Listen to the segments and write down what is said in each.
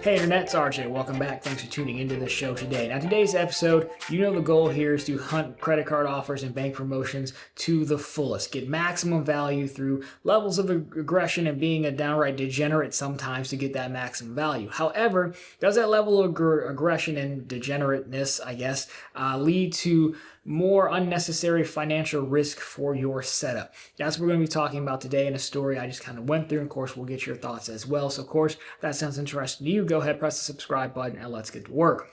Hey Internet, it's RJ. Welcome back. Thanks for tuning into this show today. Now today's episode, you know the goal here is to hunt credit card offers and bank promotions to the fullest. Get maximum value through levels of aggression and being a downright degenerate sometimes to get that maximum value. However, does that level of aggression and degenerateness, I guess, lead to more unnecessary financial risk for your setup? That's what we're going to be talking about today in a story I just kind of went through. And of course, we'll get your thoughts as well. So of course, if that sounds interesting to you, go ahead, press the subscribe button, and let's get to work.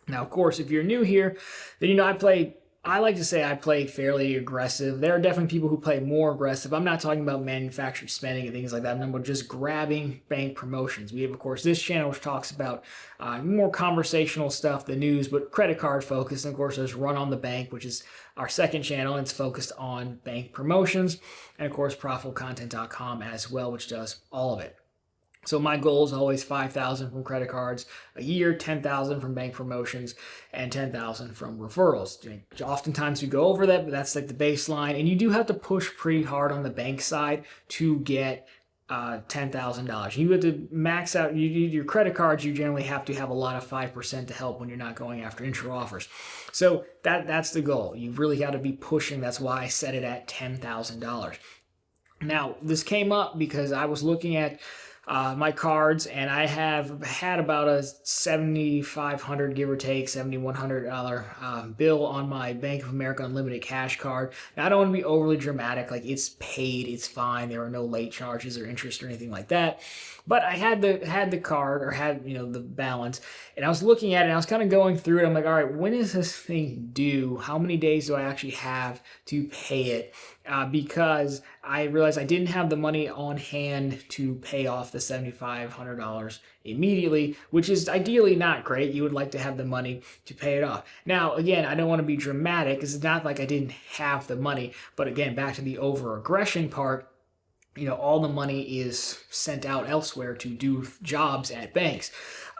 Now, of course, if you're new here, then I like to say I play fairly aggressive. There are definitely people who play more aggressive. I'm not talking about manufactured spending and things like that. I'm talking about just grabbing bank promotions. We have, of course, this channel which talks about more conversational stuff, the news, but credit card focused. And of course, there's Run on the Bank, which is our second channel, and it's focused on bank promotions. And of course, ProfitfulContent.com as well, which does all of it. So my goal is always 5,000 from credit cards a year, 10,000 from bank promotions, and 10,000 from referrals. Oftentimes we go over that, but that's like the baseline. And you do have to push pretty hard on the bank side to get $10,000. You have to max out your credit cards. You generally have to have a lot of 5% to help when you're not going after intro offers. So that's the goal. You really got to be pushing. That's why I set it at $10,000. Now, this came up because I was looking at my cards, and I have had about a $7,500, give or take, $7,100 bill on my Bank of America Unlimited Cash card. Now, I don't want to be overly dramatic, like it's paid, it's fine, there are no late charges or interest or anything like that. But I had the card, or had the balance, and I was looking at it, and I was kind of going through it. I'm like, all right, when is this thing due? How many days do I actually have to pay it? Because I realized I didn't have the money on hand to pay off the $7,500 immediately, which is ideally not great. You would like to have the money to pay it off. Now, again, I don't want to be dramatic because it's not like I didn't have the money, but again, back to the over-aggression part, all the money is sent out elsewhere to do jobs at banks.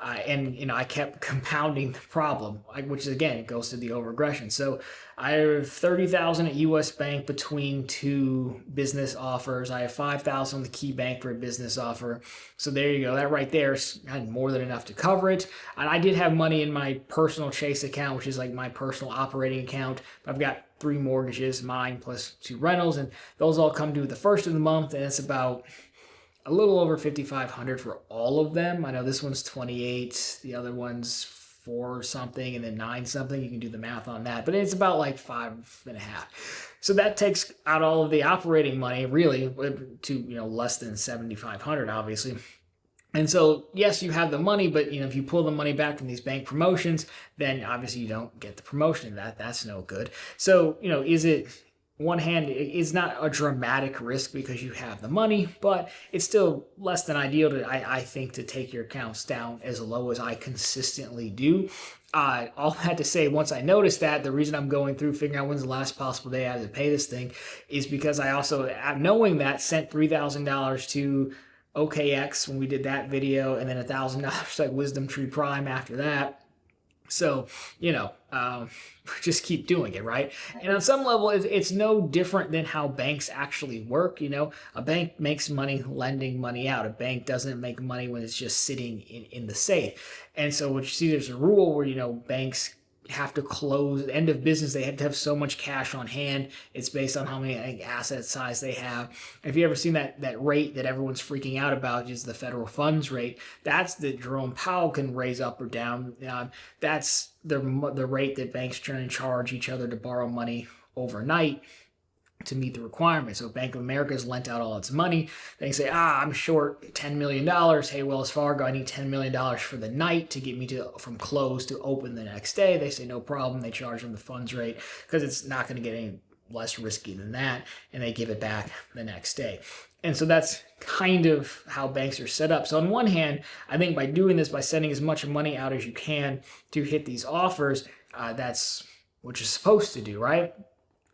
And I kept compounding the problem, which again goes to the over-aggression. So I have $30,000 at U.S. Bank between two business offers. I have $5,000 on the Key Bank for a business offer. So there you go. That right there is more than enough to cover it. And I did have money in my personal Chase account, which is like my personal operating account. I've got 3 mortgages, mine plus 2 rentals, and those all come due the first of the month, and it's about a little over $5,500 for all of them. I know this one's 28, the other one's 4 something, and then 9 something. You can do the math on that, but it's about like 5.5. So that takes out all of the operating money, really, to less than $7,500, obviously. And so, yes, you have the money, but if you pull the money back from these bank promotions, then obviously you don't get the promotion. That's no good. So, is it one hand, it's not a dramatic risk because you have the money, but it's still less than ideal I think, to take your accounts down as low as I consistently do. All that to say, once I noticed that, the reason I'm going through figuring out when's the last possible day I have to pay this thing is because I also, knowing that, sent $3,000 to OKX when we did that video, and then $1,000 like Wisdom Tree Prime after that. So, just keep doing it, right? And on some level, it's no different than how banks actually work. A bank makes money lending money out. A bank doesn't make money when it's just sitting in the safe. And so what you see, there's a rule where, banks have to close end of business. They have to have so much cash on hand. It's based on how many asset size they have. If you ever seen that rate that everyone's freaking out about, is the federal funds rate. That's that Jerome Powell can raise up or down. That's the rate that banks try and charge each other to borrow money overnight to meet the requirements. So if Bank of America has lent out all its money, they say, I'm short $10 million. Hey, Wells Fargo, I need $10 million for the night to get me from close to open the next day. They say, no problem. They charge them the funds rate because it's not going to get any less risky than that, and they give it back the next day. And so that's kind of how banks are set up. So on one hand, I think by doing this, by sending as much money out as you can to hit these offers, that's what you're supposed to do, right?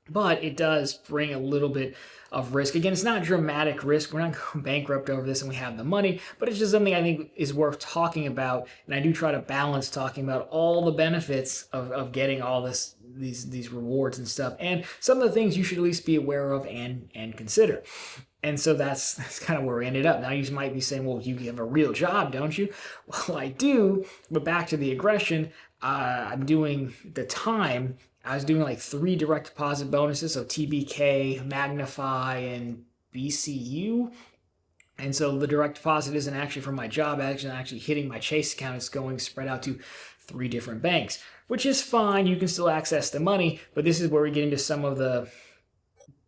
But it does bring a little bit of risk. Again, it's not dramatic risk. We're not going bankrupt over this and we have the money, but it's just something I think is worth talking about. And I do try to balance talking about all the benefits of getting all these rewards and stuff, and some of the things you should at least be aware of and consider. And so that's kind of where we ended up. Now you might be saying, well, you have a real job, don't you? Well, I do, but back to the aggression, I'm doing the time. I was doing like 3 direct deposit bonuses, so TBK, Magnify, and BCU. And so the direct deposit isn't actually from my job, actually hitting my Chase account. It's going spread out to 3 different banks, which is fine. You can still access the money, but this is where we get into some of the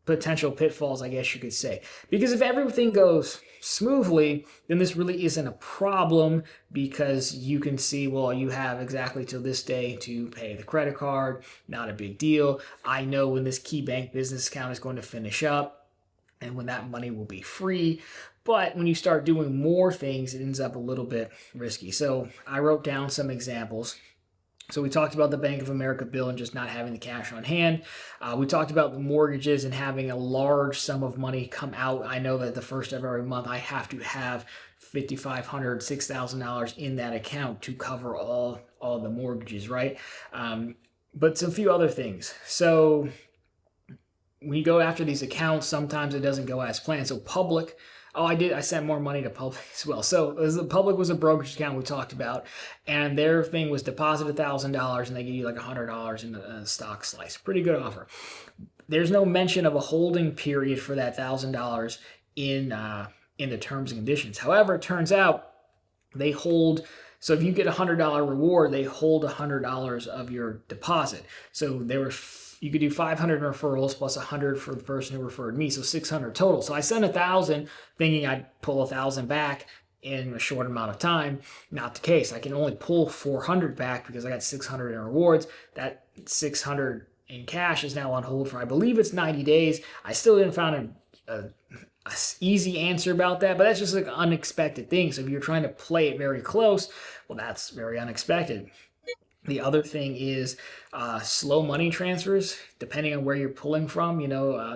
potential pitfalls, I guess you could say. Because if everything goes smoothly, then this really isn't a problem, because you can see, well, you have exactly till this day to pay the credit card, not a big deal. I know when this key bank business account is going to finish up and when that money will be free. But when you start doing more things, it ends up a little bit risky. So I wrote down some examples. So we talked about the Bank of America bill and just not having the cash on hand. We talked about the mortgages and having a large sum of money come out. I know that the first of every month I have to have $5,500, $6,000 in that account to cover all the mortgages, right? But a few other things. So when you go after these accounts, sometimes it doesn't go as planned. So public. Oh, I sent more money to public as well. So the public was a brokerage account we talked about, and their thing was deposit $1,000 and they give you like $100 in a stock slice. Pretty good offer. There's no mention of a holding period for that $1,000 in the terms and conditions. However, it turns out they hold. So if you get a $100 reward, they hold $100 of your deposit. So you could do 500 referrals plus 100 for the person who referred me, so 600 total. So I sent 1,000 thinking I'd pull 1,000 back in a short amount of time. Not the case. I can only pull 400 back because I got 600 in rewards. That 600 in cash is now on hold for, I believe it's 90 days. I still didn't find a easy answer about that, but that's just like an unexpected thing. So if you're trying to play it very close, well, that's very unexpected. The other thing is slow money transfers, depending on where you're pulling from.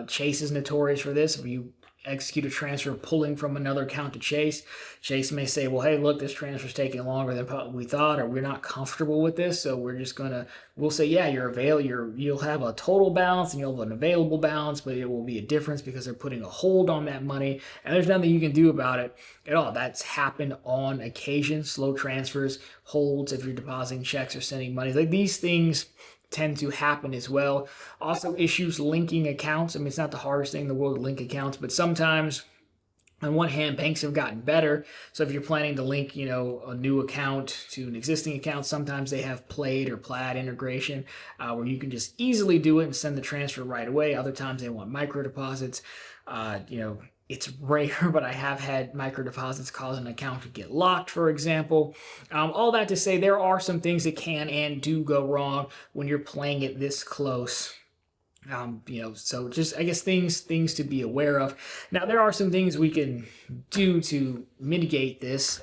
Chase is notorious for this. If you execute a transfer pulling from another account to Chase, Chase may say, well, hey, look, this transfer is taking longer than we thought, or we're not comfortable with this, so we'll say, yeah, you'll have a total balance and you'll have an available balance, but it will be a difference because they're putting a hold on that money, and there's nothing you can do about it at all. That's happened on occasion. Slow transfers, holds if you're depositing checks or sending money. Like, these things tend to happen as well. Also, issues linking accounts. I mean, it's not the hardest thing in the world to link accounts, but sometimes, on one hand, banks have gotten better. So if you're planning to link, a new account to an existing account, sometimes they have Plaid or Plaid integration where you can just easily do it and send the transfer right away. Other times they want micro deposits. It's rare, but I have had micro deposits cause an account to get locked, for example. All that to say, there are some things that can and do go wrong when you're playing it this close. So just, I guess, things to be aware of. Now, there are some things we can do to mitigate this.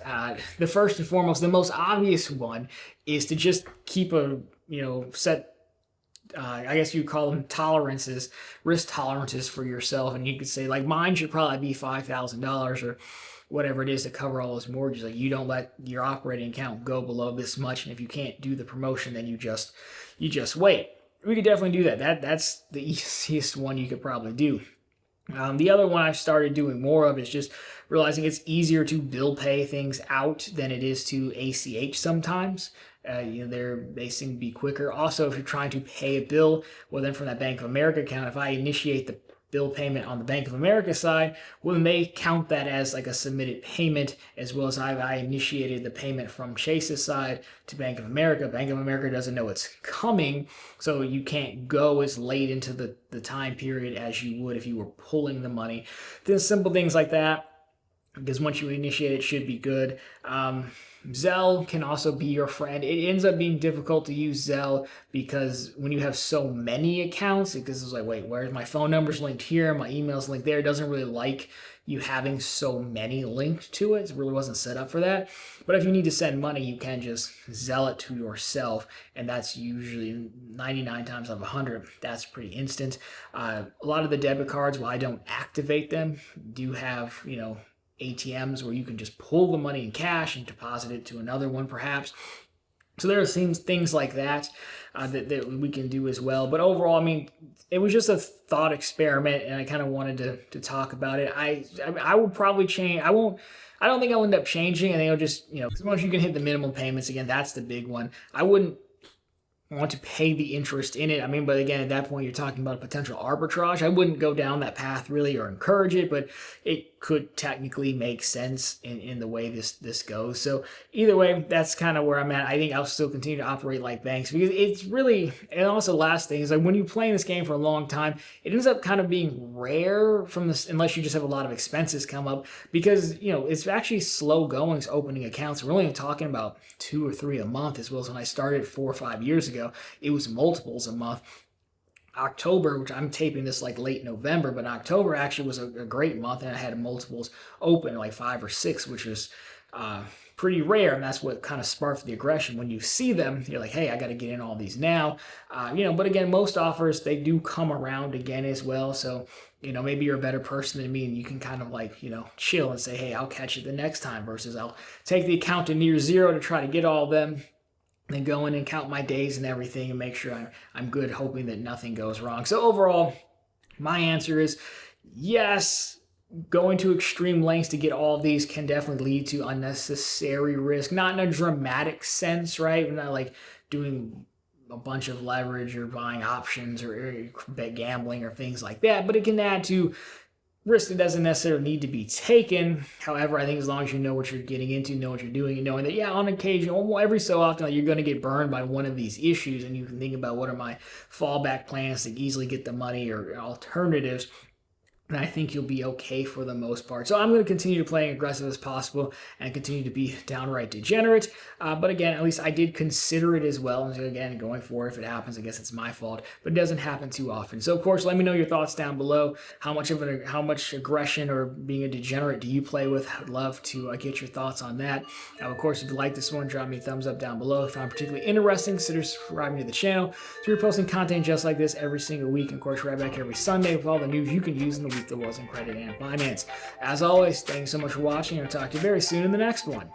The first and foremost, the most obvious one is to just keep set, I guess you call them risk tolerances for yourself. And you could say, like, mine should probably be $5,000 or whatever it is to cover all those mortgages. Like, you don't let your operating account go below this much. And if you can't do the promotion, then you just wait. We could definitely do that. That's the easiest one you could probably do. The other one I've started doing more of is just realizing it's easier to bill pay things out than it is to ACH sometimes. They seem to be quicker. Also, if you're trying to pay a bill, well, then from that Bank of America account, if I initiate the bill payment on the Bank of America side, well, then they count that as like a submitted payment, as well as I initiated the payment from Chase's side to Bank of America. Bank of America doesn't know it's coming, so you can't go as late into the time period as you would if you were pulling the money. Then simple things like that, because once you initiate it, should be good. Zelle can also be your friend. It ends up being difficult to use Zelle because when you have so many accounts, because it's like, wait, where's my phone number's linked here, my email's linked there. It doesn't really like you having so many linked to it. It really wasn't set up for that. But if you need to send money, you can just Zelle it to yourself, and that's usually 99 times out of 100. That's pretty instant. A lot of the debit cards, while I don't activate them, do have, ATMs where you can just pull the money in cash and deposit it to another one perhaps. So there are things like that, that we can do as well. But overall, I mean, it was just a thought experiment, and I kind of wanted to talk about it. I will probably change. I don't think I'll end up changing. I think I'll just, as long as you can hit the minimum payments again, that's the big one. I wouldn't want to pay the interest in it. I mean, but again, at that point, you're talking about a potential arbitrage. I wouldn't go down that path really or encourage it, but it could technically make sense in the way this goes. So either way, that's kind of where I'm at. I think I'll still continue to operate like banks, because it's really, and also the last thing is, like, when you play this game for a long time, it ends up kind of being rare from this, unless you just have a lot of expenses come up, because it's actually slow going opening accounts. We're only talking about 2 or 3 a month, as well as when I started 4 or 5 years ago, it was multiples a month. October, which I'm taping this like late November, but October actually was a great month, and I had multiples open, like 5 or 6, which was pretty rare, and that's what kind of sparked the aggression. When you see them, you're like, hey, I got to get in all these now. But again, most offers, they do come around again as well. So maybe you're a better person than me, and you can kind of like chill and say, hey, I'll catch it the next time, versus I'll take the account to near zero to try to get all of them, then go in and count my days and everything and make sure I'm good, hoping that nothing goes wrong. So overall, my answer is yes. Going to extreme lengths to get all of these can definitely lead to unnecessary risk. Not in a dramatic sense, right? We're not like doing a bunch of leverage or buying options or gambling or things like that, but it can add to risk that doesn't necessarily need to be taken. However, I think as long as you know what you're getting into, know what you're doing, and knowing that, on occasion, every so often, like, you're going to get burned by one of these issues, and you can think about what are my fallback plans to easily get the money or alternatives. And I think you'll be okay for the most part. So I'm going to continue to play aggressive as possible and continue to be downright degenerate. But again, at least I did consider it as well. And so again, going forward, if it happens, I guess it's my fault. But it doesn't happen too often. So of course, let me know your thoughts down below. How much aggression or being a degenerate do you play with? I'd love to get your thoughts on that. Of course, if you like this one, drop me a thumbs up down below. If you found it particularly interesting, consider subscribing to the channel. So we're posting content just like this every single week. And of course, right back every Sunday with all the news you can use in the week that was in credit and finance. As always, thanks so much for watching, and I'll talk to you very soon in the next one.